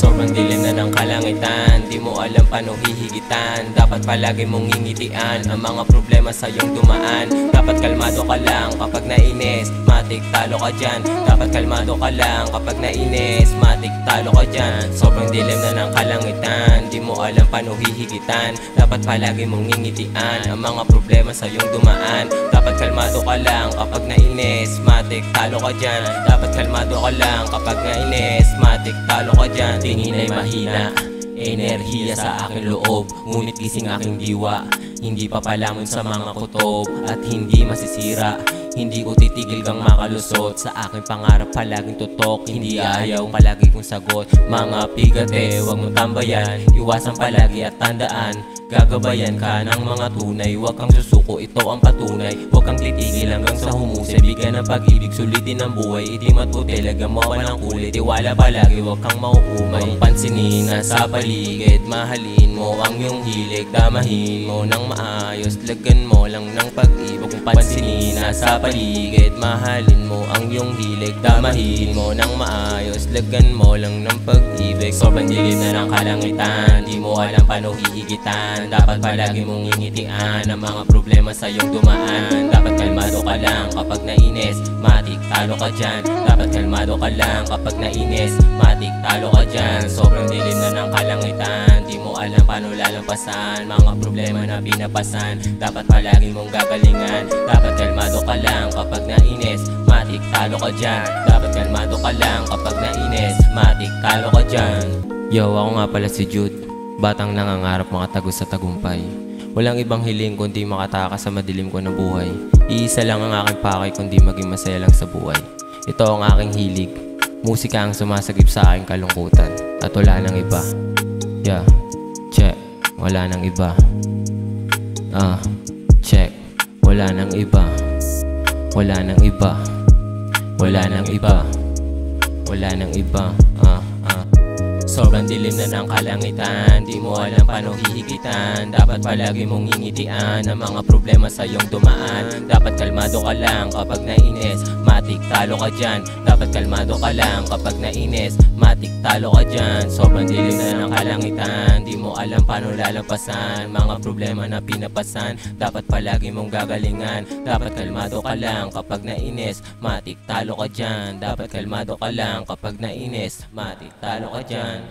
Sobrang dilim na ng kalangitan, di mo alam paano hihigitan. Dapat palagi mong ngingitian ang mga problema sa iyong dumaan. Dapat kalmado ka lang kapag nainis, matik talo ka dyan. Dapat kalmado ka lang kapag nainis, matik talo ka dyan. Sobrang dilim na ng kalangitan, di mo alam paano hihigitan. Dapat palagi mong ngingitian ang mga problema sa iyong dumaan. Dapat kalmado ka lang kapag nainis, matik talo ka dyan. Dapat kalmado ka lang kapag nainis, matik talo ka dyan. Tingin ay mahina, enerhiya sa aking loob, ngunit gising aking diwa. Hindi papalamon sa mga kutob at hindi masisira. Hindi ko titigil kang makalusot sa aking pangarap, palaging tutok. Hindi ayaw, palagi kong sagot. Mga pigate, huwag mong tambayan. Iwasan palagi at tandaan, gagabayan ka ng mga tunay. Huwag kang susuko, ito ang patunay. Huwag kang titigil hanggang sa humusay. Bigyan ng pag-ibig, sulitin ang buhay. Itim at puti, lagyan mo ng kulay. Tiwala palagi, huwag kang mauumay. Huwag pansinin na sa paligid, mahalin mo ang iyong hilig. Damahin mo ng maayos, lagyan mo lang ng pag-ibig. Kung pansinin na sa paligid, mahalin mo ang iyong hilig. Damahin mo ng maayos, lagyan mo lang ng pag-ibig. Sobrang dilim na ng kalangitan, di mo alam paano hihigitan. Dapat palagi mong ngingitian ang mga problema sa iyong dumaan. Dapat kalmado ka lang kapag nainis, matik talo ka dyan. Dapat kalmado ka lang kapag nainis, matik talo ka dyan. Sobrang dilim na ng kalangitan, di mo alam paano lalampasan mga problema na pinapasan. Dapat palagi mong gagalingan. Dapat kalmado ka lang kapag nainis, matik talo ka dyan. Dapat kalmado ka lang kapag nainis, matik talo ka dyan. Yo, ako nga pala si Jude, batang nangangarap makatagos sa tagumpay. Walang ibang hiling kundi makatakas sa madilim ko ng buhay. Iisa lang ang aking pakay kundi maging masaya lang sa buhay. Ito ang aking hilig, musika ang sumasagip sa aking kalungkutan. At wala nang iba. Yeah, check, wala nang iba. Check, wala nang iba. Wala nang iba. Wala nang iba. Wala nang iba. Sobrang dilim na ng kalangitan, di mo alam paano hihigitan. Dapat palagi mong ngingitian ang mga problema sa iyong dumaan. Dapat kalmado ka lang kapag nainis, matik talo ka dyan. Dapat kalmado ka lang kapag nainis, matik talo ka dyan. Sobrang dilim na ng kalangitan, di mo alam paano lalampasan mga problema na pinapasan. Dapat palagi mong gagalingan. Dapat kalmado ka lang kapag nainis, matik talo ka dyan. Dapat kalmado ka lang kapag nainis, matik talo ka dyan.